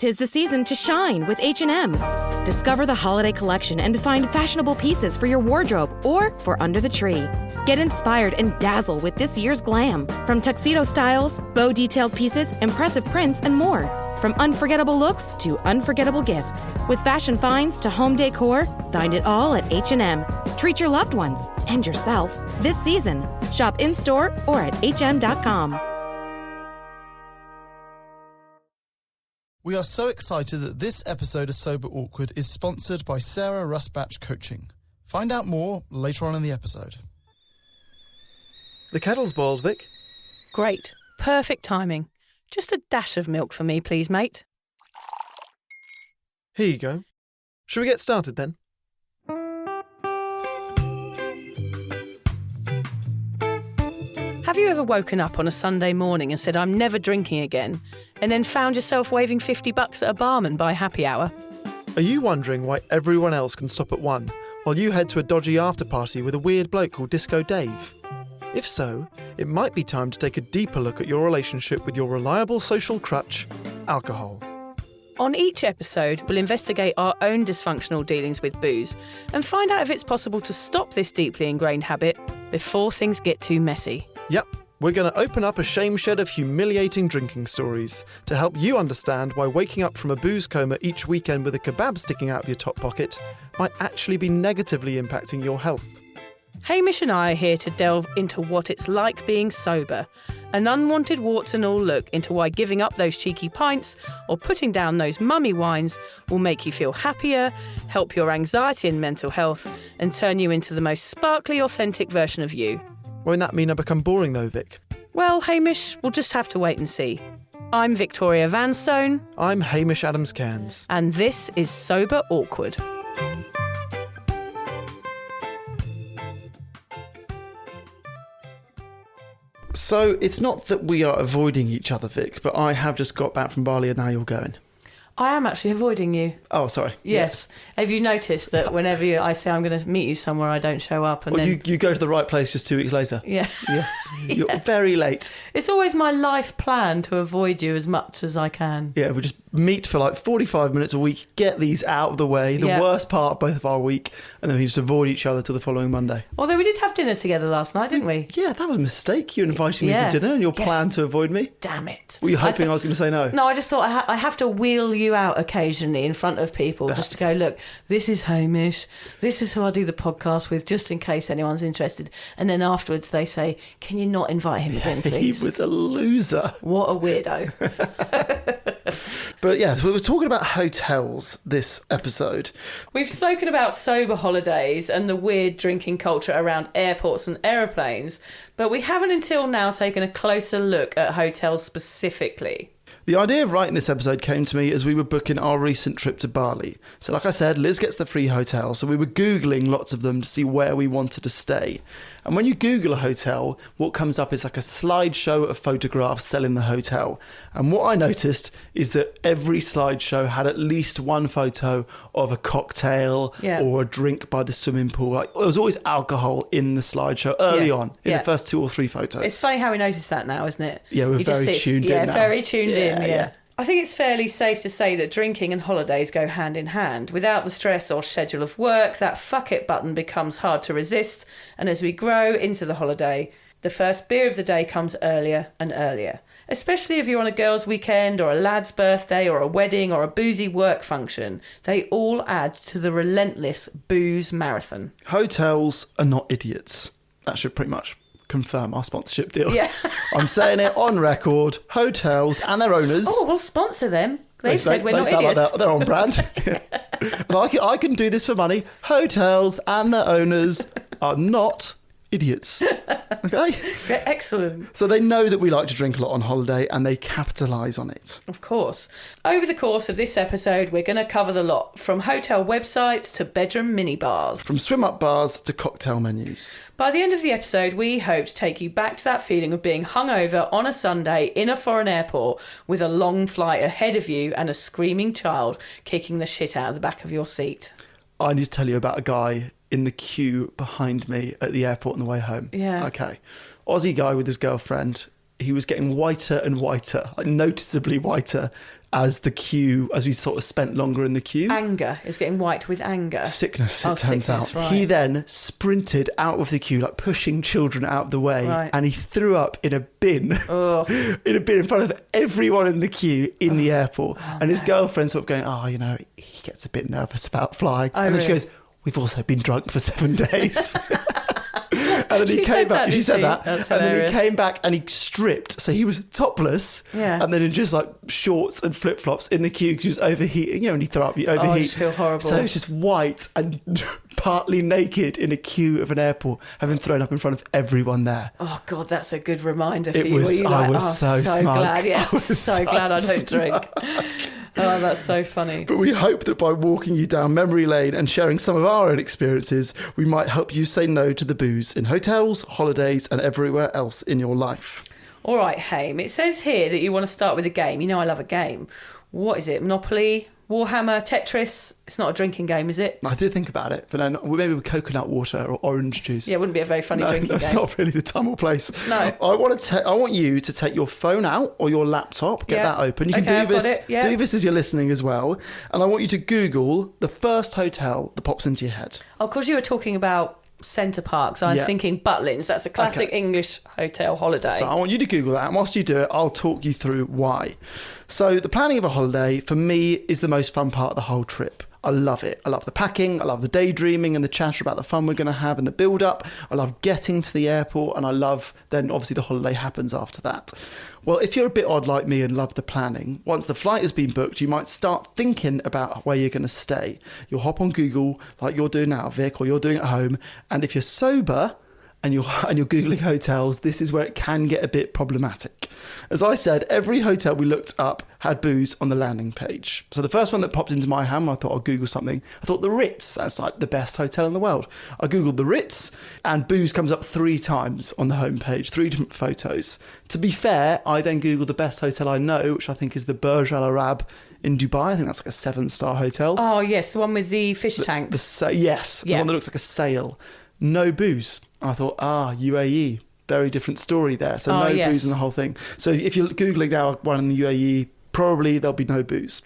'Tis the season to shine with H&M. Discover the holiday collection and find fashionable pieces for your wardrobe or for under the tree. Get inspired and dazzle with this year's glam. From tuxedo styles, bow detailed pieces, impressive prints, and more. From unforgettable looks to unforgettable gifts. With fashion finds to home decor, find it all at H&M. Treat your loved ones and yourself this season. Shop in-store or at hm.com. We are so excited that this episode of Sober Awkward is sponsored by Sarah Rusbatch Coaching. Find out more later on in the episode. The kettle's boiled, Vic. Great. Perfect timing. Just a dash of milk for me, please, mate. Here you go. Shall we get started then? Have you ever woken up on a Sunday morning and said, I'm never drinking again, and then found yourself waving $50 at a barman by happy hour? Are you wondering why everyone else can stop at 1 while you head to a dodgy after-party with a weird bloke called Disco Dave? If so, it might be time to take a deeper look at your relationship with your reliable social crutch, alcohol. On each episode, we'll investigate our own dysfunctional dealings with booze and find out if it's possible to stop this deeply ingrained habit before things get too messy. Yep, we're going to open up a shame shed of humiliating drinking stories to help you understand why waking up from a booze coma each weekend with a kebab sticking out of your top pocket might actually be negatively impacting your health. Hamish and I are here to delve into what it's like being sober, an unwanted warts and all look into why giving up those cheeky pints or putting down those mummy wines will make you feel happier, help your anxiety and mental health, and turn you into the most sparkly, authentic version of you. Won't that mean I become boring though, Vic? Well, Hamish, we'll just have to wait and see. I'm Victoria Vanstone. I'm Hamish Adams-Cairns. And this is Sober Awkward. So it's not that we are avoiding each other, Vic, but I have just got back from Bali and now you're going. I am actually avoiding you. Oh, sorry. Yes. Have you noticed that whenever I say I'm going to meet you somewhere, I don't show up? And Well, then you go to the right place just 2 weeks later. Yeah. Yeah. You're very late. It's always my life plan to avoid you as much as I can. Yeah, we just meet for like 45 minutes a week, get these out of the way, the worst part of both of our week, and then we just avoid each other till the following Monday. Although we did have dinner together last night, didn't we? Yeah, that was a mistake. You invited me Yeah. for dinner and your Yes. plan to avoid me. Damn it. Were you hoping I was going to say no? No, I just thought I have to wheel you out occasionally in front of people just to go, look, this is Hamish, this is who I do the podcast with, just in case anyone's interested. And then afterwards they say, can you not invite him again, please? He was a loser. What a weirdo. But yeah, we were talking about hotels this episode. We've spoken about sober holidays and the weird drinking culture around airports and aeroplanes, but we haven't until now taken a closer look at hotels specifically. The idea of writing this episode came to me as we were booking our recent trip to Bali. So like I said, Liz gets the free hotel, so we were Googling lots of them to see where we wanted to stay. And when you Google a hotel, what comes up is like a slideshow of photographs selling the hotel. And what I noticed is that every slideshow had at least one photo of a cocktail or a drink by the swimming pool. Like, there was always alcohol in the slideshow early on, in the first 2 or 3 photos. It's funny how we notice that now, isn't it? Yeah, we're very tuned in now. Very tuned in, Yeah. I think it's fairly safe to say that drinking and holidays go hand in hand. Without the stress or schedule of work, that fuck it button becomes hard to resist. And as we grow into the holiday, the first beer of the day comes earlier and earlier. Especially if you're on a girls' weekend or a lad's birthday or a wedding or a boozy work function. They all add to the relentless booze marathon. Hotels are not idiots. That should pretty much confirm our sponsorship deal. Yeah. I'm saying it on record. Hotels and their owners. Oh, we'll sponsor them. They've said we're not sound idiots. like they're on brand. And I can do this for money. Hotels and their owners are not idiots. Okay? Excellent. So they know that we like to drink a lot on holiday and they capitalise on it. Of course. Over the course of this episode, we're going to cover the lot, from hotel websites to bedroom minibars. From swim-up bars to cocktail menus. By the end of the episode, we hope to take you back to that feeling of being hungover on a Sunday in a foreign airport with a long flight ahead of you and a screaming child kicking the shit out of the back of your seat. I need to tell you about a guy in the queue behind me at the airport on the way home. Yeah. Okay. Aussie guy with his girlfriend. He was getting whiter and whiter, like noticeably whiter, as we sort of spent longer in the queue. Anger. It was getting white with anger. Sickness, it turns sickness, out. right. He then sprinted out of the queue, like pushing children out of the way, Right. and he threw up in a bin, Oh. in a bin in front of everyone in the quew in the airport. And his girlfriend sort of going, he gets a bit nervous about flying. And then she really? goes, we've also been drunk for 7 days. And then She he said came back. that, She didn't said she? that. That's And then he hilarious. came back and he stripped. So he was topless. Yeah. And then in just like shorts and flip flops in the queue because he was overheating. When you throw up, you overheat. I just feel horrible. So he was just white and partly naked in a queue of an airport, having thrown up in front of everyone there. Oh God, that's a good reminder for It you. was- Were you I like, was so smug. glad. Yeah, I was so glad I don't smug. drink. Oh, that's so funny. But we hope that by walking you down memory lane and sharing some of our own experiences, we might help you say no to the booze in hotels, holidays, and everywhere else in your life. All right, Hame. It says here that you want to start with a game. You know I love a game. What is it? Monopoly? Warhammer? Tetris? It's not a drinking game, is it? I did think about it, but then maybe with coconut water or orange juice. Yeah, it wouldn't be a very funny No, drinking that's game. not really the time or place. No. I want you to take your phone out or your laptop, get Yeah. that open. You can Okay, I've do got this. it, yeah. Do this as you're listening as well. And I want you to Google the first hotel that pops into your head. Oh, because you were talking about Centre Parks, I'm Yeah. thinking Butlins. That's a classic Okay. English hotel holiday. So I want you to Google that, and whilst you do it, I'll talk you through why. So the planning of a holiday, for me, is the most fun part of the whole trip. I love it. I love the packing, I love the daydreaming and the chatter about the fun we're going to have and the build-up. I love getting to the airport, and I love, then obviously the holiday happens after that. Well, if you're a bit odd like me and love the planning, once the flight has been booked, you might start thinking about where you're going to stay. You'll hop on Google, like you're doing now, Vic, or you're doing at home, and if you're sober and you're Googling hotels, this is where it can get a bit problematic. As I said, every hotel we looked up had booze on the landing page. So the first one that popped into my hand, I thought I'll Google something. I thought the Ritz, that's like the best hotel in the world. I Googled the Ritz and booze comes up 3 times on the homepage, 3 different photos. To be fair, I then Googled the best hotel I know, which I think is the Burj Al Arab in Dubai. I think that's like a 7-star hotel. Oh, yes, the one with the fish tanks. Yes, Yeah. the one that looks like a sail. No booze. I thought, UAE, very different story there. So no yes. booze in the whole thing. So if you're Googling now one in the UAE, probably there'll be no booze.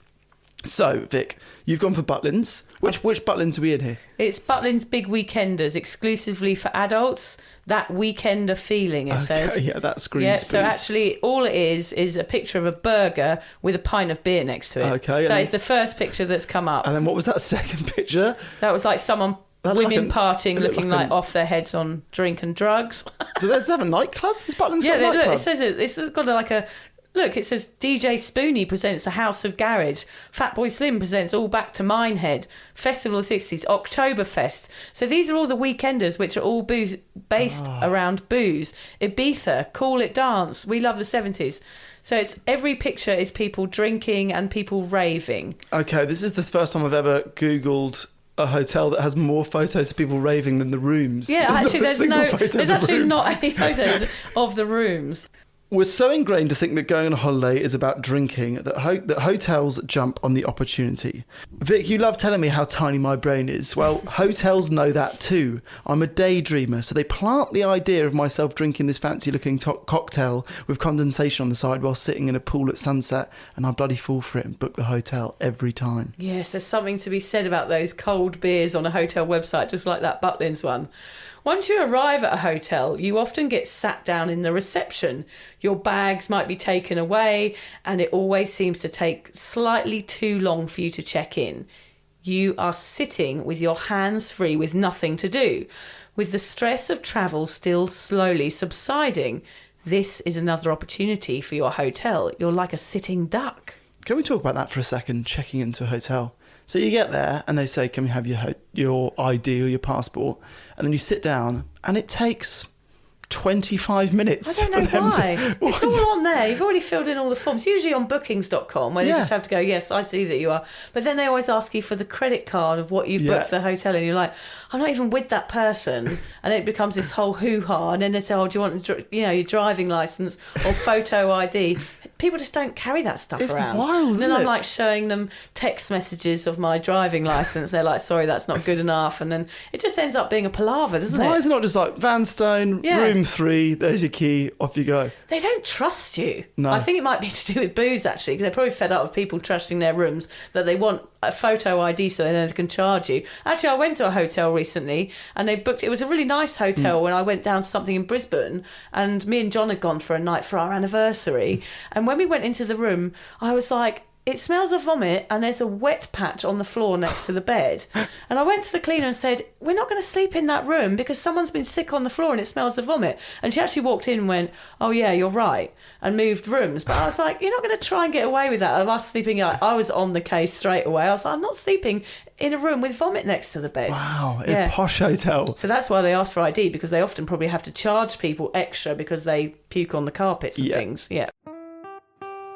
So, Vic, you've gone for Butlins. Which Butlins are we in here? It's Butlins Big Weekenders, exclusively for adults. That weekender feeling, it says. Yeah, that screams Yeah, booze. so actually all it is a picture of a burger with a pint of beer next to it. Okay, So and- it's the first picture that's come up. And then what was that second picture? That was like someone, That looked women like partying, it looked looking like like off their heads on drink and drugs. So let's have a nightclub? Is Butlins Yeah, got a look, nightclub? it says it's got like a... Look, it says DJ Spoonie presents the House of Garage. Fatboy Slim presents All Back to Minehead. Festival of the 60s, Oktoberfest. So these are all the weekenders which are all based around booze. Ibiza, Call It Dance, We Love the 70s. So it's every picture is people drinking and people raving. Okay, this is the first time I've ever Googled a hotel that has more photos of people raving than the rooms. Yeah, There's actually not a single photo of there's the actually room. not any photos of the rooms. We're so ingrained to think that going on a holiday is about drinking that hotels jump on the opportunity. Vic, you love telling me how tiny my brain is. Well, hotels know that too. I'm a daydreamer, so they plant the idea of myself drinking this fancy-looking cocktail with condensation on the side while sitting in a pool at sunset, and I bloody fall for it and book the hotel every time. Yes, there's something to be said about those cold beers on a hotel website, just like that Butlins one. Once you arrive at a hotel, you often get sat down in the reception. Your bags might be taken away, and it always seems to take slightly too long for you to check in. You are sitting with your hands free with nothing to do. With the stress of travel still slowly subsiding, this is another opportunity for your hotel. You're like a sitting duck. Can we talk about that for a second, checking into a hotel? So you get there and they say, can we have your ID or your passport? And then you sit down and it takes 25 minutes. I don't know for them why. It's all on there. You've already filled in all the forms. Usually on bookings.com where Yeah. you just have to go, yes, I see that you are. But then they always ask you for the credit card of what you've Yeah. booked for the hotel. And you're like, I'm not even with that person. And it becomes this whole hoo-ha. And then they say, oh, do you want your driving licence or photo ID? people just don't carry that stuff It's around. wild, and then isn't I'm it? like showing them text messages of my driving licence. They're like, sorry, that's not good enough. And then it just ends up being a palaver, doesn't it? Why is it not just like Vanstone, Yeah. room 3, there's your key, off you go? They don't trust you. No. I think it might be to do with booze, actually, because they're probably fed up of people trusting their rooms, that they want a photo ID so they know they can charge you. Actually, I went to a hotel recently and they booked, it was a really nice hotel when I went down to something in Brisbane, and me and John had gone for a night for our anniversary. And when we went into the room, I was like, it smells of vomit and there's a wet patch on the floor next to the bed. And I went to the cleaner and said, we're not going to sleep in that room because someone's been sick on the floor and it smells of vomit. And she actually walked in and went, oh yeah, you're right, and moved rooms. But I was like, you're not going to try and get away with that of us sleeping. I was on the case straight away. I was like, I'm not sleeping in a room with vomit next to the bed. Wow, in a posh hotel. So that's why they ask for ID, because they often probably have to charge people extra because they puke on the carpets and things. Yeah.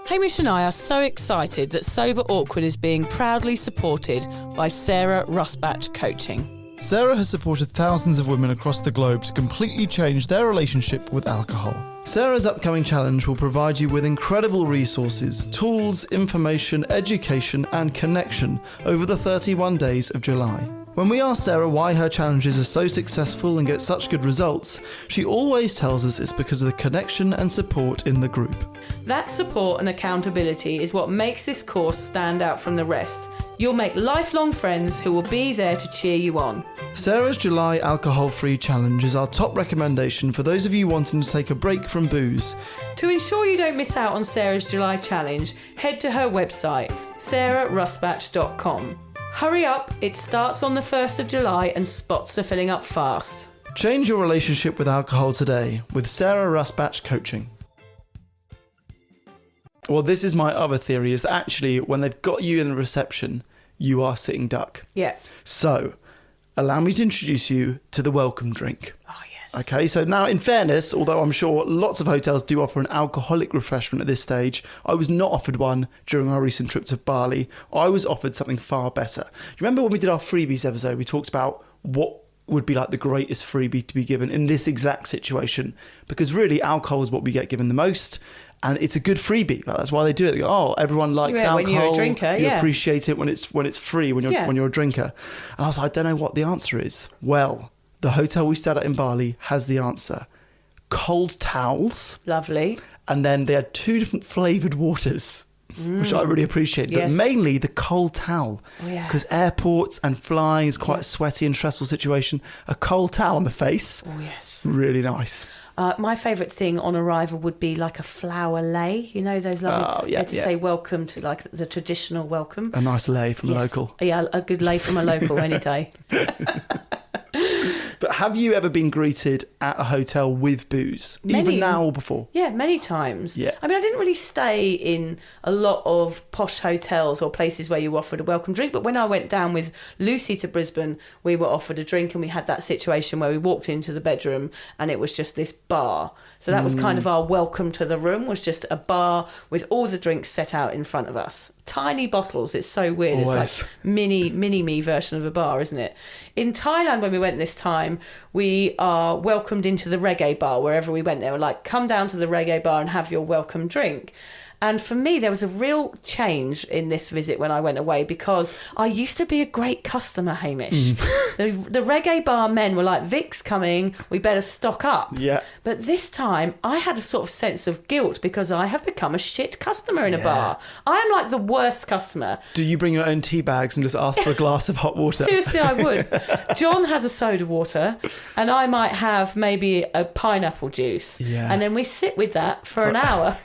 Hamish and I are so excited that Sober Awkward is being proudly supported by Sarah Rusbatch Coaching. Sarah has supported thousands of women across the globe to completely change their relationship with alcohol. Sarah's upcoming challenge will provide you with incredible resources, tools, information, education, and connection over the 31 days of July. When we ask Sarah why her challenges are so successful and get such good results, she always tells us it's because of the connection and support in the group. That support and accountability is what makes this course stand out from the rest. You'll make lifelong friends who will be there to cheer you on. Sarah's July alcohol-free challenge is our top recommendation for those of you wanting to take a break from booze. To ensure you don't miss out on Sarah's July challenge, head to her website, sarahrusbatch.com. Hurry up, it starts on the 1st of July and spots are filling up fast. Change your relationship with alcohol today with Sarah Rusbatch Coaching. Well, this is my other theory, is that actually when they've got you in the reception, you are sitting duck. Yeah. So, allow me to introduce you to the welcome drink. Oh, yes. Okay, so now in fairness, although I'm sure lots of hotels do offer an alcoholic refreshment at this stage, I was not offered one during our recent trip to Bali. I was offered something far better. You remember when we did our freebies episode, we talked about what would be like the greatest freebie to be given in this exact situation? Because really, alcohol is what we get given the most. And it's a good freebie. Like, that's why they do it. They go, oh, everyone likes alcohol. When you're a drinker, you appreciate it when it's free, when you're a drinker. And I was like, I don't know what the answer is. Well, the hotel we stayed at in Bali has the answer. Cold towels. Lovely. And then they had 2 different flavoured waters, which I really appreciated. Yes. But mainly the cold towel. Oh, yeah. Because airports and flying is quite a sweaty and stressful situation. A cold towel on the face. Oh, yes. Really nice. My favourite thing on arrival would be like a flower lei. You know, those lovely... say welcome to like the traditional welcome. A nice lei from a local. Yeah, a good lei from a local any day. But have you ever been greeted at a hotel with booze? Even now or before? Yeah, many times. Yeah. I mean, I didn't really stay in a lot of posh hotels or places where you offered a welcome drink, but when I went down with Lucy to Brisbane, we were offered a drink, and we had that situation where we walked into the bedroom and it was just this bar. So that was kind of our welcome to the room, was just a bar with all the drinks set out in front of us. Tiny bottles. It's so weird. Always. It's like mini-me version of a bar, isn't it? In Thailand, when we went this time, we are welcomed into the reggae bar wherever we went. They were like, come down to the reggae bar and have your welcome drink. And for me, there was a real change in this visit when I went away, because I used to be a great customer, Hamish. The reggae bar men were like, Vic's coming, we better stock up. Yeah. But this time, I had a sort of sense of guilt because I have become a shit customer in a bar. I am like the worst customer. Do you bring your own tea bags and just ask for a glass of hot water? Seriously, I would. John has a soda water, and I might have maybe a pineapple juice. Yeah. And then we sit with that for an hour.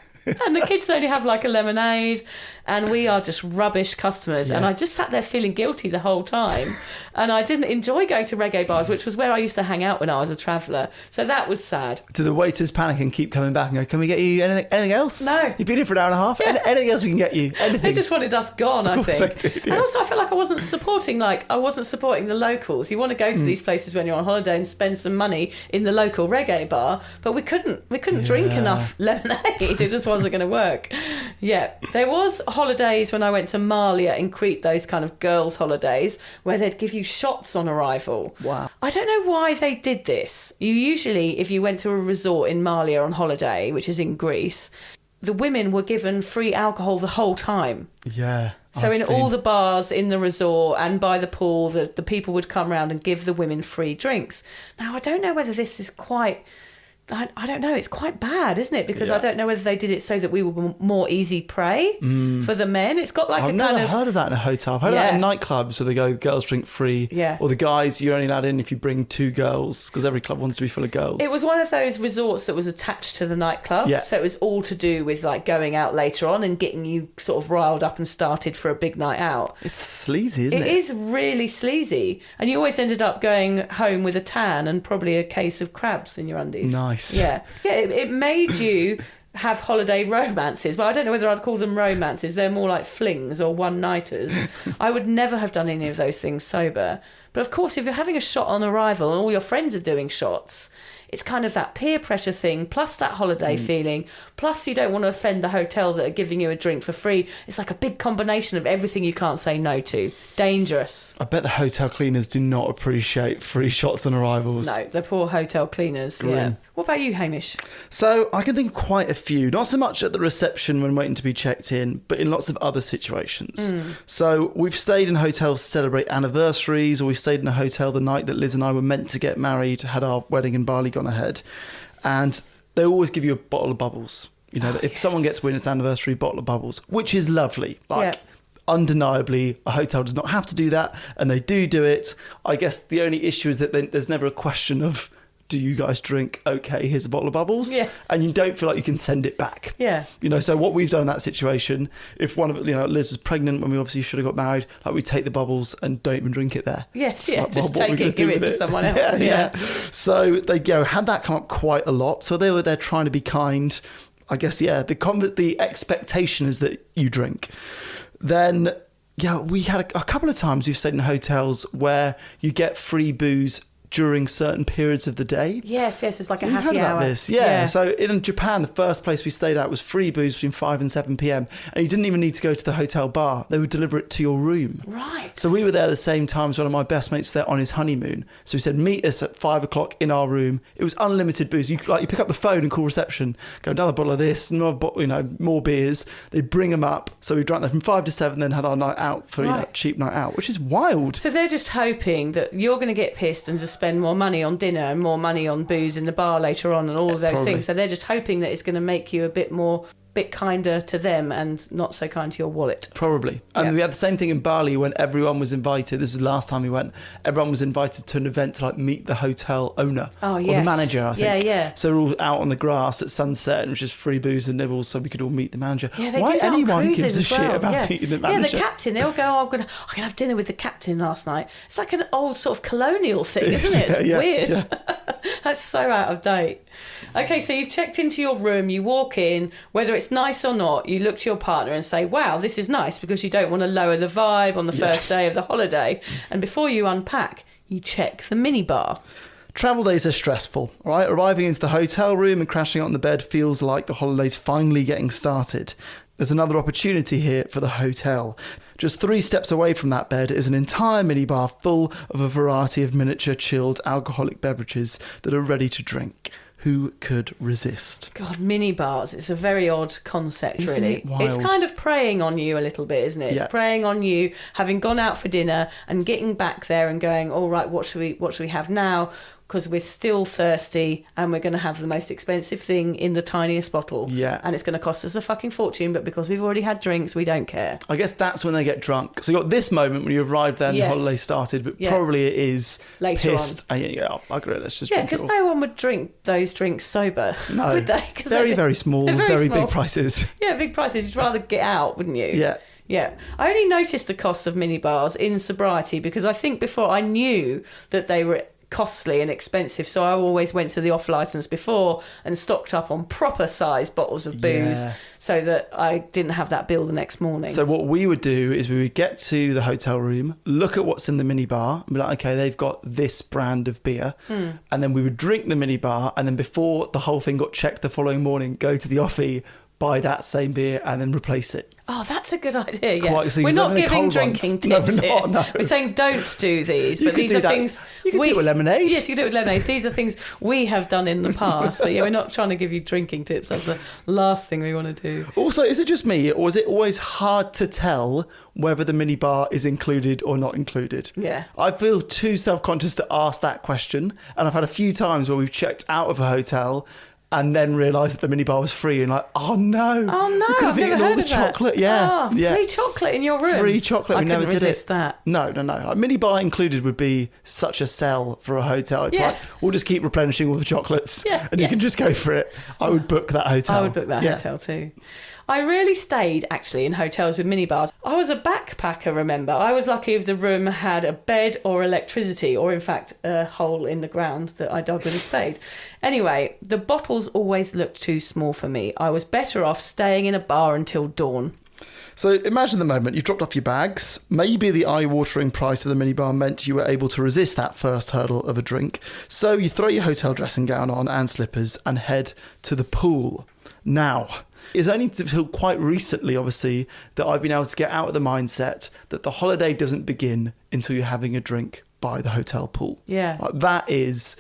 And the kids only have like a lemonade, and we are just rubbish customers. Yeah. And I just sat there feeling guilty the whole time. And I didn't enjoy going to reggae bars, which was where I used to hang out when I was a traveller. So that was sad. Do the waiters panic and keep coming back and go, can we get you anything else? No. You've been here for an hour and a half. Yeah. Anything else we can get you? Anything. They just wanted us gone, I Of course think. they did, yeah. And also I felt like I wasn't supporting the locals. You want to go to these places when you're on holiday and spend some money in the local reggae bar, but we couldn't drink enough lemonade. It just wasn't going to work. Yeah. There was holidays when I went to Malia in Crete, those kind of girls' holidays, where they'd give you shots on arrival. Wow. I don't know why they did this. You usually, if you went to a resort in Malia on holiday, which is in Greece, the women were given free alcohol the whole time. Yeah. So in all the bars in the resort and by the pool, the people would come around and give the women free drinks. Now, I don't know whether this is quite... I don't know. It's quite bad, isn't it? Because I don't know whether they did it so that we were more easy prey for the men. It's got like I've never heard of that in a hotel. I've heard of that in nightclubs where they go, girls drink free. Yeah. Or the guys, you're only allowed in if you bring 2 girls because every club wants to be full of girls. It was one of those resorts that was attached to the nightclub. Yeah. So it was all to do with like going out later on and getting you sort of riled up and started for a big night out. It's sleazy, isn't it? It is really sleazy. And you always ended up going home with a tan and probably a case of crabs in your undies. Nice. Yeah. Yeah, it made you have holiday romances. Well, I don't know whether I'd call them romances. They're more like flings or one-nighters. I would never have done any of those things sober. But of course, if you're having a shot on arrival and all your friends are doing shots, it's kind of that peer pressure thing, plus that holiday feeling, plus you don't want to offend the hotel that are giving you a drink for free. It's like a big combination of everything you can't say no to. Dangerous. I bet the hotel cleaners do not appreciate free shots on arrivals. No, the poor hotel cleaners. Grim. Yeah. What about you, Hamish? So I can think of quite a few, not so much at the reception when waiting to be checked in, but in lots of other situations. So we've stayed in hotels to celebrate anniversaries, or we stayed in a hotel the night that Liz and I were meant to get married, had our wedding in Bali gone ahead. And they always give you a bottle of bubbles. You know, if someone gets to win its anniversary, bottle of bubbles, which is lovely. Like, undeniably, a hotel does not have to do that, and they do it. I guess the only issue is that there's never a question of, do you guys drink? Okay, here's a bottle of bubbles. Yeah. And you don't feel like you can send it back. Yeah. You know, so what we've done in that situation, if one of, Liz was pregnant when we obviously should have got married, like we take the bubbles and don't even drink it there. Yes, It's yeah, like, just well, what take are we it, gonna give do it with to someone else. Yeah. So they had that come up quite a lot. So they were there trying to be kind. I guess, the expectation is that you drink. Then, we had a couple of times we've stayed in hotels where you get free booze during certain periods of the day. Yes, it's like a You've happy heard hour. about this, yeah. So in Japan, the first place we stayed at was free booze between 5 and 7 p.m. And you didn't even need to go to the hotel bar. They would deliver it to your room. Right. So we were there the same time as one of my best mates was there on his honeymoon. So he said, meet us at 5 o'clock in our room. It was unlimited booze. You pick up the phone and call reception, go, another bottle of this, more beers. They bring them up. So we drank there from 5 to 7, then had our night out for cheap night out, which is wild. So they're just hoping that you're going to get pissed and just spend more money on dinner and more money on booze in the bar later on and all of those Probably. things. So they're just hoping that it's going to make you a bit kinder to them and not so kind to your wallet. Probably. And we had the same thing in Bali when everyone was invited. This was the last time we went. Everyone was invited to an event to meet the hotel owner. Oh, Or yes. the manager, I think. Yeah. So we're all out on the grass at sunset and it was just free booze and nibbles so we could all meet the manager. Yeah, they Why do that on anyone cruises gives a as shit well. about meeting the manager? Yeah, the captain, they'll go, I can have dinner with the captain last night. It's like an old sort of colonial thing, isn't it? It's weird. Yeah. That's so out of date. Okay, so you've checked into your room, you walk in, whether it's nice or not, you look to your partner and say, wow, this is nice, because you don't want to lower the vibe on the first day of the holiday. And before you unpack, you check the minibar. Travel days are stressful, right? Arriving into the hotel room and crashing on the bed feels like the holiday's finally getting started. There's another opportunity here for the hotel. Just 3 steps away from that bed is an entire minibar full of a variety of miniature chilled alcoholic beverages that are ready to drink. Who could resist? God, minibars, it's a very odd concept, Isn't really. it wild? It's kind of preying on you a little bit, isn't it? Yeah. It's preying on you, having gone out for dinner and getting back there and going, all right, what should we have now? Because we're still thirsty and we're going to have the most expensive thing in the tiniest bottle. Yeah. And it's going to cost us a fucking fortune, but because we've already had drinks, we don't care. I guess that's when they get drunk. So you got this moment when you arrived there and Yes. the holiday started, but Yeah. probably it is Later pissed. And you go, oh, bugger it, let's just Yeah, drink it because all. no one would drink those drinks sober, No. would they? 'Cause Very, very small, they're very small. big prices. Yeah, big prices. You'd rather get out, wouldn't you? Yeah. Yeah. I only noticed the cost of minibars in sobriety because I think before I knew that they were costly and expensive, so I always went to the off licence before and stocked up on proper size bottles of booze Yeah. so that I didn't have that bill the next morning. So what we would do is we would get to the hotel room, look at what's in the minibar, and be like, okay, they've got this brand of beer. And then we would drink the minibar, and then before the whole thing got checked the following morning, go to the offie, buy that same beer and then replace it. Oh, that's a good idea, yeah. Quite, so we're not the giving cold drinking ones. tips No, we're not, here. no. We're saying don't do these, You but could these do are that. things... You could do it with lemonade. Yes, you could do it with lemonade. These are things we have done in the past, but yeah, we're not trying to give you drinking tips. That's the last thing we want to do. Also, is it just me, or is it always hard to tell whether the minibar is included or not included? Yeah. I feel too self-conscious to ask that question, and I've had a few times where we've checked out of a hotel and then realised that the minibar was free, and like, oh no, could have I've never eaten all heard the of that. chocolate. Yeah, Oh, yeah. free chocolate in your room. Free chocolate. I We never couldn't did resist it. that. No. Like, minibar included would be such a sell for a hotel. It's Yeah. like, we'll just keep replenishing all the chocolates, Yeah, and you yeah. can just go for it. I would book that hotel. I would book that Yeah. hotel too. I really stayed actually in hotels with minibars. I was a backpacker, remember. I was lucky if the room had a bed or electricity, or in fact a hole in the ground that I dug with a spade. Anyway, the bottles always looked too small for me. I was better off staying in a bar until dawn. So imagine the moment, you've dropped off your bags. Maybe the eye-watering price of the minibar meant you were able to resist that first hurdle of a drink. So you throw your hotel dressing gown on and slippers and head to the pool. Now, it's only until quite recently, obviously, that I've been able to get out of the mindset that the holiday doesn't begin until you're having a drink by the hotel pool. Yeah. Like, that is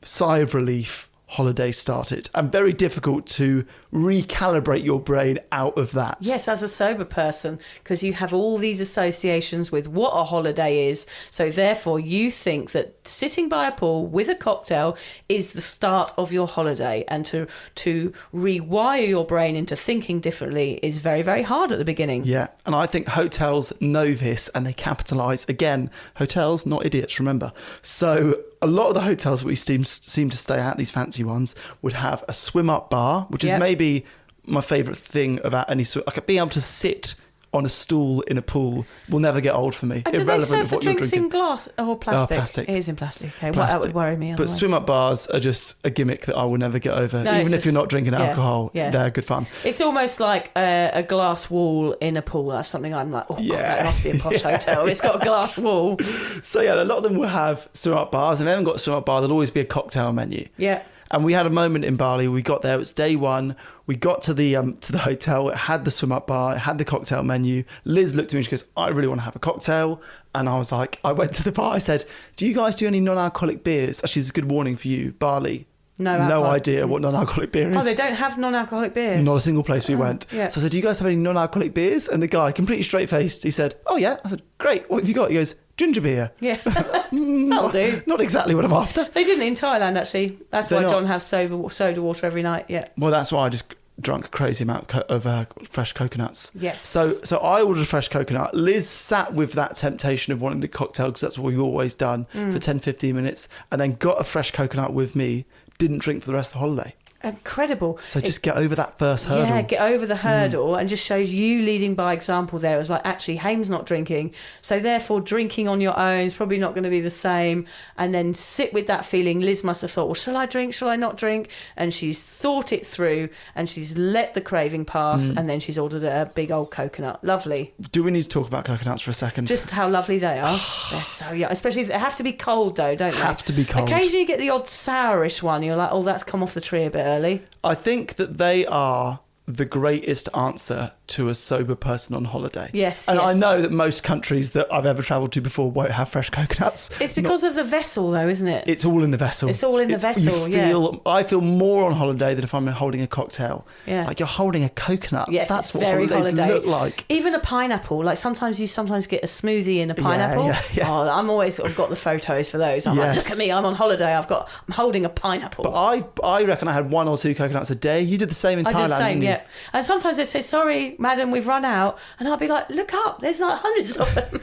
sigh of relief. Holiday started, and very difficult to recalibrate your brain out of that. Yes, as a sober person, because you have all these associations with what a holiday is. So therefore you think that sitting by a pool with a cocktail is the start of your holiday, and to rewire your brain into thinking differently is very, very hard at the beginning. Yeah, and I think hotels know this and they capitalise. Again, hotels, not idiots, remember. So a lot of the hotels we seem to stay at, these fancy ones, would have a swim-up bar, which is Yep. maybe my favourite thing about any sort. Like, being able to sit on a stool in a pool will never get old for me. And do they irrelevant serve of the what you're drinks drinking. in glass or plastic? Oh, plastic. It is in plastic. Okay, well, that Plastic. would worry me. But Otherwise. swim-up bars are just a gimmick that I will never get over. No, Even it's if you're just- not drinking yeah, alcohol, yeah. they're good fun. It's almost like a glass wall in a pool. That's something I'm like, oh, God, Yeah. that must be a posh hotel. It's got a glass wall. So yeah, a lot of them will have swim-up bars, and if they haven't got a swim-up bar, there'll always be a cocktail menu. Yeah. And we had a moment in Bali. We got there. It was day one. We got to the hotel. It had the swim-up bar. It had the cocktail menu. Liz looked at me and she goes, "I really want to have a cocktail." And I was like, I went to the bar. I said, "Do you guys do any non-alcoholic beers?" Actually, it's a good warning for you, Bali. No alcohol. idea what non-alcoholic beer is. Oh, they don't have non-alcoholic beer. Not a single place we went. yeah. So I said, "Do you guys have any non-alcoholic beers?" And the guy, completely straight-faced, he said, "Oh yeah." I said, "Great. What have you got?" He goes, "Ginger beer." Yeah, that'll do. Not exactly what I'm after. They didn't in Thailand, actually. That's They're why not. John has soda water every night. Yeah. Well, that's why I just drunk a crazy amount of fresh coconuts. Yes. So I ordered a fresh coconut. Liz sat with that temptation of wanting the cocktail, because that's what we've always done, for 10, 15 minutes, and then got a fresh coconut with me, didn't drink for the rest of the holiday. Incredible. So just get over that first hurdle. Yeah, get over the hurdle, and just shows you leading by example there. It was like, actually, Hame's not drinking, so therefore drinking on your own is probably not going to be the same. And then sit with that feeling. Liz must have thought, well, shall I drink? Shall I not drink? And she's thought it through, and she's let the craving pass, and then she's ordered a big old coconut. Lovely. Do we need to talk about coconuts for a second? Just how lovely they are. They're so yummy. Especially if they have to be cold, though, don't they? Have to be cold. Occasionally you get the odd sourish one. You're like, oh, that's come off the tree a bit early. I think that they are the greatest answer to a sober person on holiday. Yes, And I yes. know that most countries that I've ever travelled to before won't have fresh coconuts. It's because of the vessel, though, isn't it? It's all in the vessel. It's all in the vessel, yeah. I feel more on holiday than if I'm holding a cocktail. Yeah. Like, you're holding a coconut. Yes, That's it's what very holidays holiday. look like. Even a pineapple. Like, sometimes you get a smoothie in a pineapple. yeah. Oh, I'm always sort of got the photos for those. I'm like, Yes. look at me, I'm on holiday. I'm holding a pineapple. But I reckon I had 1 or 2 coconuts a day. You did the same in I Thailand, did the same, didn't you? yeah. And sometimes they say, sorry, madam, we've run out. And I'll be like, look up, there's like hundreds of them.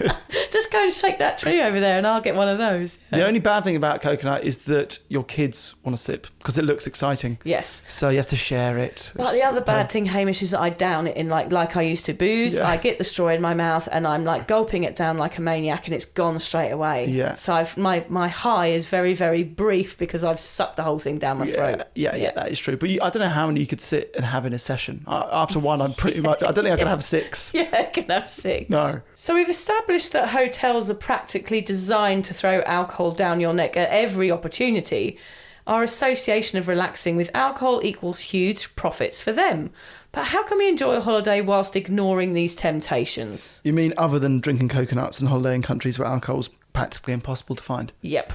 Just go and shake that tree over there and I'll get one of those. The only bad thing about coconut is that your kids want to sip because it looks exciting. Yes. So you have to share it. But the other bad thing, Hamish, is that I down it in like I used to booze. Yeah. I get the straw in my mouth and I'm like gulping it down like a maniac and it's gone straight away. Yeah. So my high is very, very brief because I've sucked the whole thing down my throat. Yeah, that is true. But I don't know how many you could sit and have in a session. After one, I'm pretty much... I don't think I could have 6. Yeah, I can have 6. No. So we've established that hotels are practically designed to throw alcohol down your neck at every opportunity. Our association of relaxing with alcohol equals huge profits for them. But how can we enjoy a holiday whilst ignoring these temptations? You mean other than drinking coconuts and holidaying countries where alcohol's practically impossible to find? Yep.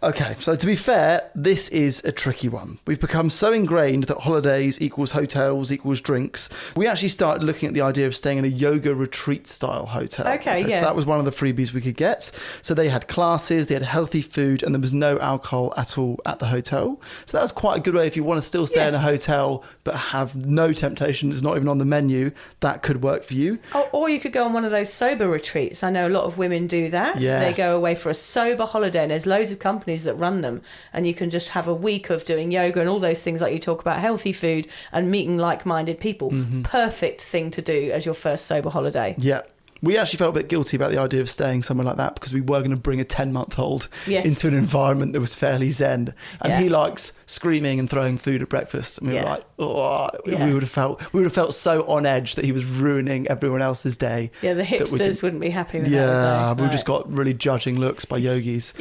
Okay, so to be fair, this is a tricky one. We've become so ingrained that holidays equals hotels equals drinks. We actually started looking at the idea of staying in a yoga retreat style hotel. Okay, yeah. That was one of the freebies we could get. So they had classes, they had healthy food, and there was no alcohol at all at the hotel. So that was quite a good way if you want to still stay in a hotel but have no temptation, it's not even on the menu, that could work for you. Or you could go on one of those sober retreats. I know a lot of women do that. Yeah. They go away for a sober holiday, and there's loads of companies that run them, and you can just have a week of doing yoga and all those things like you talk about, healthy food and meeting like-minded people. Perfect thing to do as your first sober holiday. Yeah. We actually felt a bit guilty about the idea of staying somewhere like that because we were going to bring a 10-month-old into an environment that was fairly zen. And he likes screaming and throwing food at breakfast. And we were like, we would have felt so on edge that he was ruining everyone else's day. Yeah, the hipsters wouldn't be happy with that. Yeah, we just got really judging looks by yogis.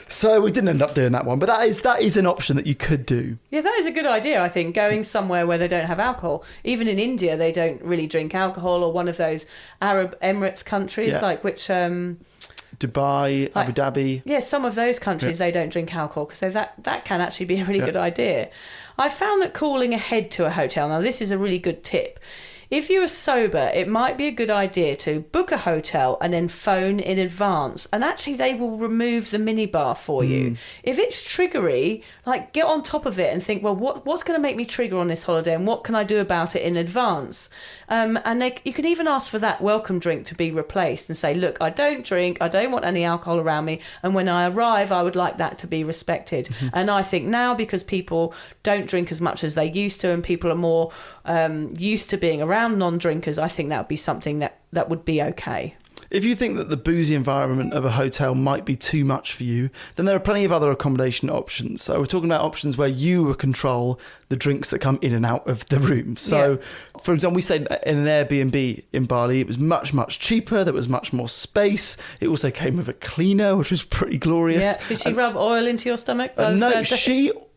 So we didn't end up doing that one. But that is an option that you could do. Yeah, that is a good idea, I think, going somewhere where they don't have alcohol. Even in India, they don't really drink alcohol, or one of those Arab Emirates countries, like which... Dubai, Abu Dhabi. Yeah, some of those countries, they don't drink alcohol, so that can actually be a really good idea. I found that calling ahead to a hotel, now this is a really good tip. If you are sober, it might be a good idea to book a hotel and then phone in advance. And actually, they will remove the minibar for you. If it's triggery, like get on top of it and think, well, what's going to make me trigger on this holiday, and what can I do about it in advance? You can even ask for that welcome drink to be replaced and say, look, I don't drink, I don't want any alcohol around me, and when I arrive, I would like that to be respected. And I think now, because people don't drink as much as they used to, and people are more used to being around non-drinkers, I think that would be something that would be okay. If you think that the boozy environment of a hotel might be too much for you, then there are plenty of other accommodation options. So we're talking about options where you control the drinks that come in and out of the room. So, for example, we stayed in an Airbnb in Bali. It was much, much cheaper. There was much more space. It also came with a cleaner, which was pretty glorious. Yeah. Did she rub oil into your stomach? No,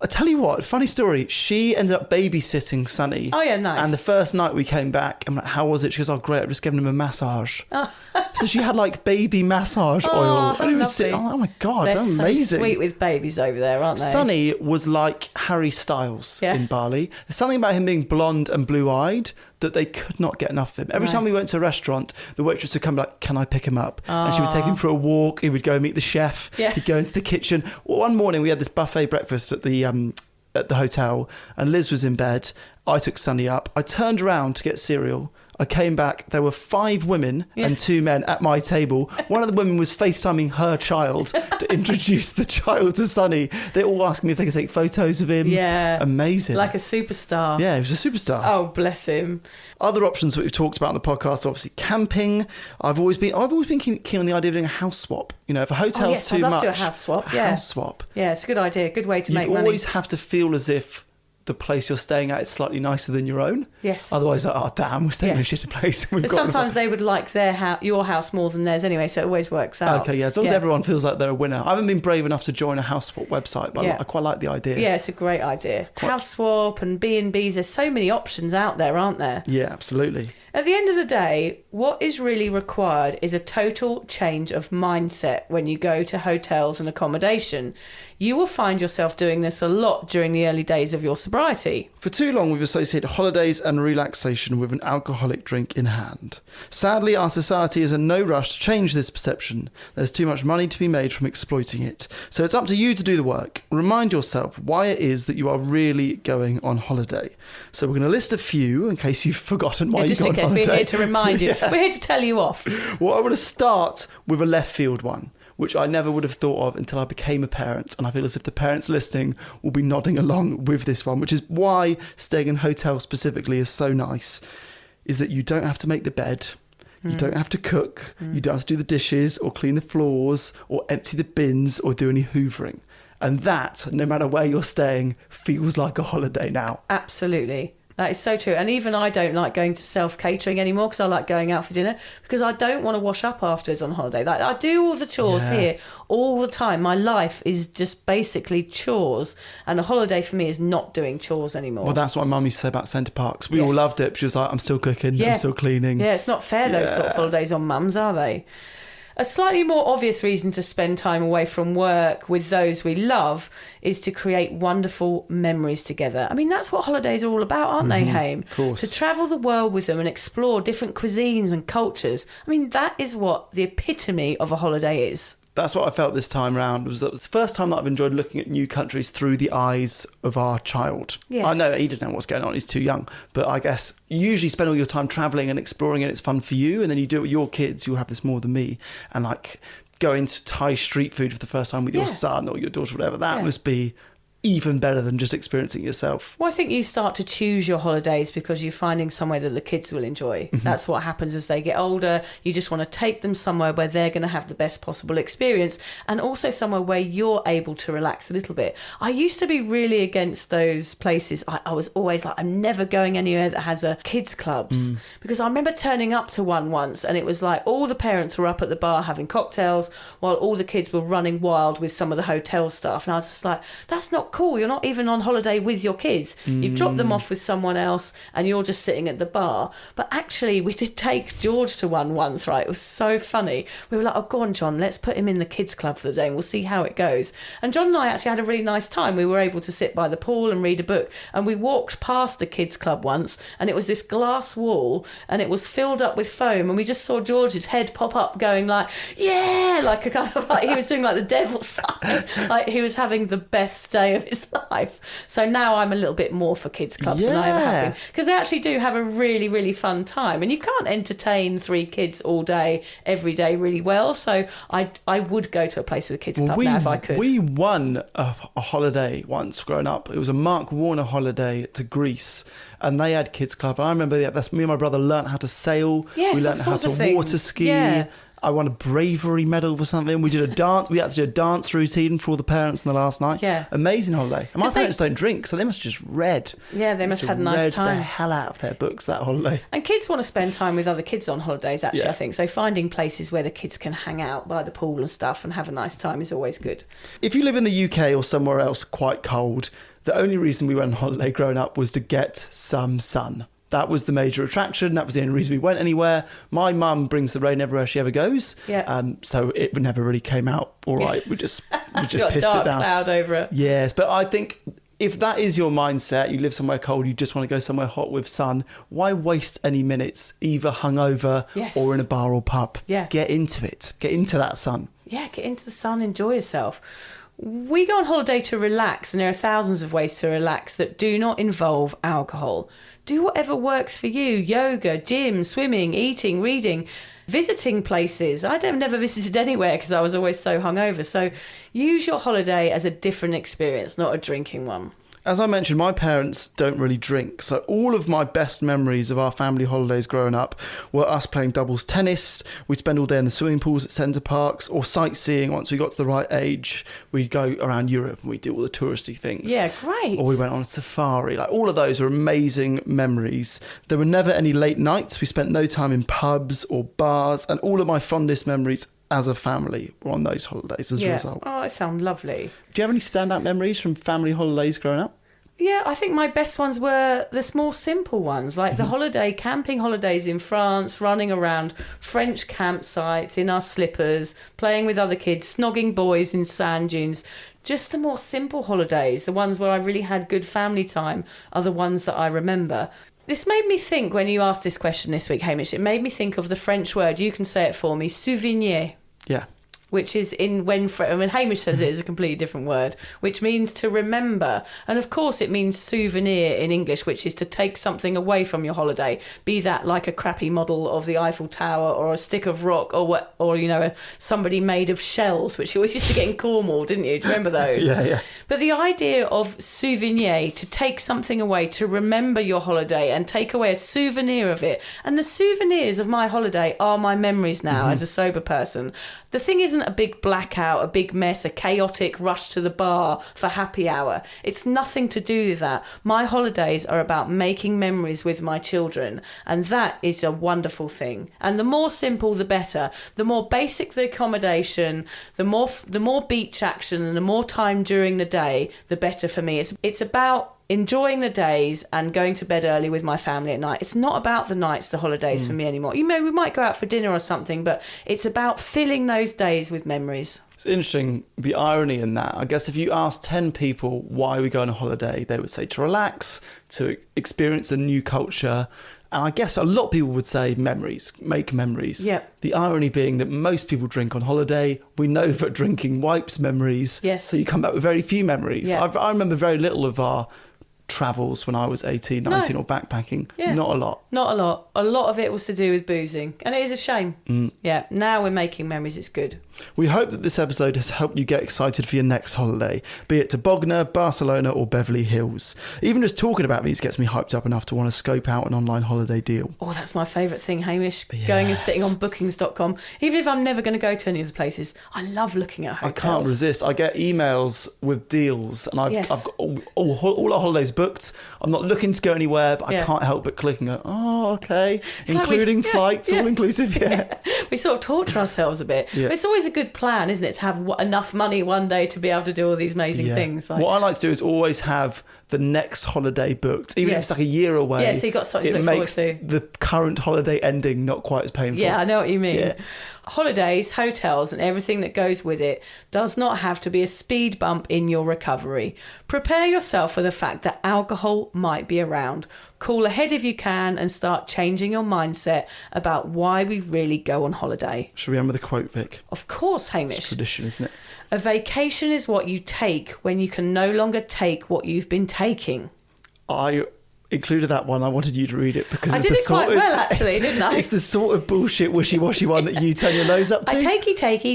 I tell you what, funny story. She ended up babysitting Sonny. Oh, yeah, nice. And the first night we came back, I'm like, how was it? She goes, oh, great, I've just given him a massage. Oh. So she had like baby massage oil. And he was sitting, oh my God, they're that's amazing. So sweet with babies over there, aren't they? Sonny was like Harry Styles in Bali. There's something about him being blonde and blue-eyed that they could not get enough of him. Every time we went to a restaurant, the waitress would come like, can I pick him up? And she would take him for a walk. He would go meet the chef. He'd go into the kitchen. One morning we had this buffet breakfast at the hotel, and Liz was in bed. I took Sonny up. I turned around to get cereal. I came back, there were 5 women and 2 men at my table. One of the women was FaceTiming her child to introduce the child to Sonny. They all asked me if they could take photos of him. Yeah. Amazing. Like a superstar. Yeah, he was a superstar. Oh, bless him. Other options that we've talked about on the podcast, obviously camping. I've always been keen on the idea of doing a house swap. You know, if a hotel's too I'd love much, to do a house swap. House swap. Yeah, it's a good idea. Good way to make You money. always have to feel as if the place you're staying at is slightly nicer than your own. Yes. Otherwise, like, oh damn, we're staying in a shitty place. But sometimes they would like your house more than theirs anyway, so it always works out. Okay, yeah, as long as everyone feels like they're a winner. I haven't been brave enough to join a house swap website, but I quite like the idea. Yeah, it's a great idea. House swap and B&Bs, there's so many options out there, aren't there? Yeah, absolutely. At the end of the day, what is really required is a total change of mindset when you go to hotels and accommodation. You will find yourself doing this a lot during the early days of your sobriety. For too long, we've associated holidays and relaxation with an alcoholic drink in hand. Sadly, our society is in no rush to change this perception. There's too much money to be made from exploiting it. So it's up to you to do the work. Remind yourself why it is that you are really going on holiday. So we're going to list a few in case you've forgotten why you go on holiday. We're here to remind you. We're here to tell you off. Well, I want to start with a left field one, which I never would have thought of until I became a parent. And I feel as if the parents listening will be nodding along with this one, which is why staying in hotels specifically is so nice, is that you don't have to make the bed. You don't have to cook. You don't have to do the dishes or clean the floors or empty the bins or do any hoovering. And that, no matter where you're staying, feels like a holiday now. Absolutely. That is so true. And even I don't like going to self-catering anymore because I like going out for dinner because I don't want to wash up afterwards on holiday. Like, I do all the chores here all the time. My life is just basically chores. And a holiday for me is not doing chores anymore. Well, that's what my mum used to say about Centre Parks. We all loved it. She was like, I'm still cooking, I'm still cleaning. Yeah, it's not fair, those sort of holidays on mums, are they? A slightly more obvious reason to spend time away from work with those we love is to create wonderful memories together. I mean, that's what holidays are all about, aren't they, Hame? Of course. To travel the world with them and explore different cuisines and cultures. I mean, that is what the epitome of a holiday is. That's what I felt this time round. That was the first time that I've enjoyed looking at new countries through the eyes of our child. Yes. I know he doesn't know what's going on, he's too young. But I guess you usually spend all your time travelling and exploring and it's fun for you. And then you do it with your kids, you'll have this more than me. And like going to Thai street food for the first time with your son or your daughter, whatever, that must be even better than just experiencing it yourself. Well, I think you start to choose your holidays because you're finding somewhere that the kids will enjoy. That's what happens as they get older. You just want to take them somewhere where they're going to have the best possible experience and also somewhere where you're able to relax a little bit. I used to be really against those places. I was always like, I'm never going anywhere that has a kids clubs because I remember turning up to one once and it was like all the parents were up at the bar having cocktails while all the kids were running wild with some of the hotel stuff. And I was just like, that's not cool. You're not even on holiday with your kids. You've dropped them off with someone else and you're just sitting at the bar. But actually, we did take George to one once, right? It was so funny. We were like, oh, go on, John, let's put him in the kids club for the day and we'll see how it goes. And John and I actually had a really nice time. We were able to sit by the pool and read a book. And we walked past the kids club once and it was this glass wall and it was filled up with foam. And we just saw George's head pop up going like, yeah, like a kind of like he was doing like the devil's sign. Like he was having the best day of his life. So now I'm a little bit more for kids clubs than I ever have been because they actually do have a really, really fun time and you can't entertain 3 kids all day every day really well. So I would go to a place with a kids club now if I could. We won a holiday once growing up. It was a Mark Warner holiday to Greece and they had kids club. I remember that's me and my brother learnt how to sail. Yes, we learnt how to water ski. Yeah. I won a bravery medal for something. We did a dance. We had to do a dance routine for all the parents on the last night. Yeah. Amazing holiday. And my parents don't drink, so they must have just read. Yeah, they must have had a nice time. Read the hell out of their books that holiday. And kids want to spend time with other kids on holidays, actually, I think. So finding places where the kids can hang out by the pool and stuff and have a nice time is always good. If you live in the UK or somewhere else quite cold, the only reason we went on holiday growing up was to get some sun. That was the major attraction. That was the only reason we went anywhere. My mum brings the rain everywhere she ever goes. Yeah. So it never really came out all right. We just Got pissed a dark it down. Cloud over it. Yes, but I think if that is your mindset, you live somewhere cold, you just want to go somewhere hot with sun, why waste any minutes either hungover or in a bar or pub? Yeah. Get into it. Get into that sun. Yeah, get into the sun, enjoy yourself. We go on holiday to relax, and there are thousands of ways to relax that do not involve alcohol. Do whatever works for you. Yoga, gym, swimming, eating, reading, visiting places. I've never visited anywhere because I was always so hungover. So use your holiday as a different experience, not a drinking one. As I mentioned, my parents don't really drink, so all of my best memories of our family holidays growing up were us playing doubles tennis. We'd spend all day in the swimming pools at Centre Parks, or sightseeing. Once we got to the right age, we'd go around Europe and we'd do all the touristy things. Yeah, great. Or we went on a safari. Like, all of those are amazing memories. There were never any late nights. We spent no time in pubs or bars, and all of my fondest memories as a family were on those holidays as a result. Oh, it sounds lovely. Do you have any standout memories from family holidays growing up? Yeah, I think my best ones were the small, simple ones, like the camping holidays in France, running around French campsites in our slippers, playing with other kids, snogging boys in sand dunes. Just the more simple holidays, the ones where I really had good family time, are the ones that I remember. This made me think, when you asked this question this week, Hamish, it made me think of the French word, you can say it for me, souvenir. Yeah. Which is when Hamish says it is a completely different word, which means to remember. And of course it means souvenir in English, which is to take something away from your holiday, be that like a crappy model of the Eiffel Tower or a stick of rock or somebody made of shells, which you always used to get in Cornwall, didn't you? Do you remember those? Yeah. But the idea of souvenir, to take something away, to remember your holiday and take away a souvenir of it. And the souvenirs of my holiday are my memories now as a sober person. The thing is isn't a big blackout, a big mess, a chaotic rush to the bar for happy hour. It's nothing to do with that. My holidays are about making memories with my children, and that is a wonderful thing. And the more simple, the better. The more basic the accommodation, the more beach action, and the more time during the day, the better for me. It's about enjoying the days and going to bed early with my family at night. It's not about the nights, the holidays for me anymore. We might go out for dinner or something, but it's about filling those days with memories. It's interesting, the irony in that. I guess if you ask 10 people why we go on a holiday, they would say to relax, to experience a new culture. And I guess a lot of people would say memories, make memories. Yep. The irony being that most people drink on holiday. We know that drinking wipes memories. Yes. So you come back with very few memories. Yep. I remember very little of our travels when I was 18, 19 or backpacking. Not a lot. Not a lot. A lot of it was to do with boozing. And it is a shame. Yeah, now we're making memories. It's good. We hope that this episode has helped you get excited for your next holiday, be it to Bognor, Barcelona or Beverly Hills. Even just talking about these gets me hyped up enough to want to scope out an online holiday deal. Oh, that's my favourite thing, Hamish. Going and sitting on bookings.com. Even if I'm never going to go to any of the places, I love looking at hotels. I can't resist. I get emails with deals and I've got all our holidays booked. I'm not looking to go anywhere, but I can't help but clicking it. Oh, okay. It's including like flights, all inclusive. Yeah. We sort of torture ourselves a bit. Yeah. But it's always a good plan, isn't it, to have enough money one day to be able to do all these amazing things. What I like to do is always have the next holiday booked, even if it's like a year away. Yeah, so you've got something to look forward to. It makes the current holiday ending not quite as painful. Yeah, I know what you mean. Yeah. Holidays, hotels and everything that goes with it does not have to be a speed bump in your recovery. Prepare yourself for the fact that alcohol might be around. Call ahead if you can and start changing your mindset about why we really go on holiday. Should we end with a quote, Vic? Of course, Hamish. It's tradition, isn't it? A vacation is what you take when you can no longer take what you've been taking. I included that one. I wanted you to read it because I it's did the it quite sort of, well, actually, didn't I? It's the sort of bullshit wishy-washy one that you turn your nose up to. I takey, take.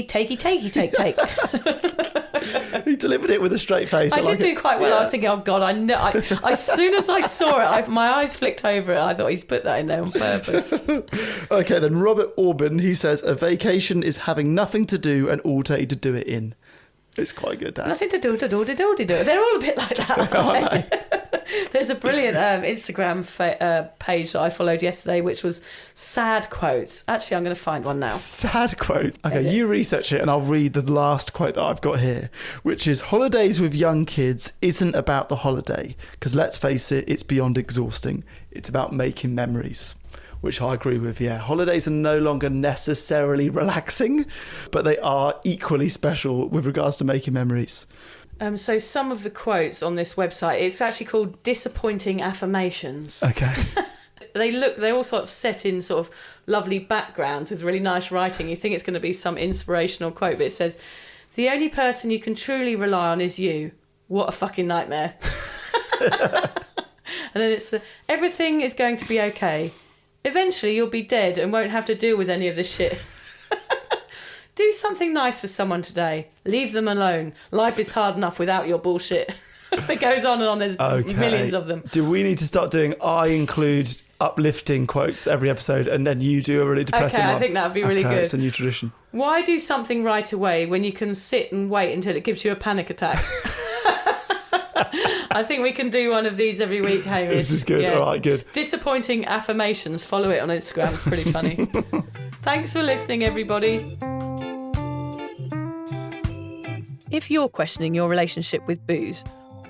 You delivered it with a straight face. I did do quite well. I was thinking, oh God, I know. As soon as I saw it, my eyes flicked over it. I thought he's put that in there on purpose. Okay, then Robert Orban, he says, a vacation is having nothing to do and all day to do it in. It's quite good, that. Nothing to do. They're all a bit like that, aren't they? There's a brilliant Instagram page that I followed yesterday, which was sad quotes. Actually, I'm going to find one now. Sad quote. Okay, you research it and I'll read the last quote that I've got here, which is, holidays with young kids isn't about the holiday, because let's face it, it's beyond exhausting. It's about making memories. Which I agree with, yeah. Holidays are no longer necessarily relaxing, but they are equally special with regards to making memories. So some of the quotes on this website, it's actually called Disappointing Affirmations. Okay. They're all sort of set in sort of lovely backgrounds with really nice writing. You think it's going to be some inspirational quote, but it says, the only person you can truly rely on is you. What a fucking nightmare. And then it's, everything is going to be okay. Eventually you'll be dead and won't have to deal with any of this shit. Do something nice for someone today. Leave them alone. Life is hard enough without your bullshit. It goes on and on. There's millions of them. Do we need to start doing, I include uplifting quotes every episode and then you do a really depressing one? Okay, I think that would be really good. It's a new tradition. Why do something right away when you can sit and wait until it gives you a panic attack? I think we can do one of these every week, Hamish. This is good. Yeah. All right, good. Disappointing Affirmations. Follow it on Instagram. It's pretty funny. Thanks for listening, everybody. If you're questioning your relationship with booze,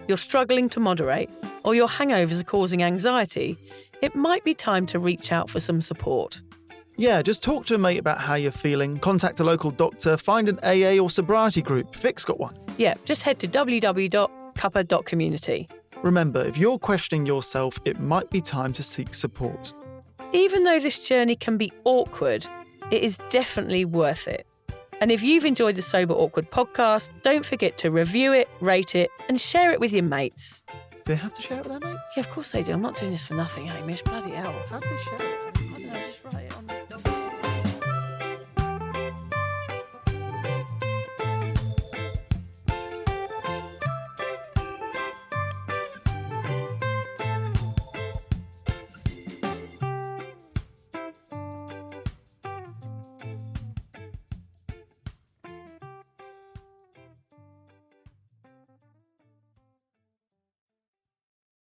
you're struggling to moderate, or your hangovers are causing anxiety, it might be time to reach out for some support. Yeah, just talk to a mate about how you're feeling, contact a local doctor, find an AA or sobriety group. Vic's got one. Yeah, just head to www.cuppa.community. Remember, if you're questioning yourself, it might be time to seek support. Even though this journey can be awkward, it is definitely worth it. And if you've enjoyed the Sober Awkward podcast, don't forget to review it, rate it, and share it with your mates. Do they have to share it with their mates? Yeah, of course they do. I'm not doing this for nothing, Hamish. Bloody hell. How do they share it?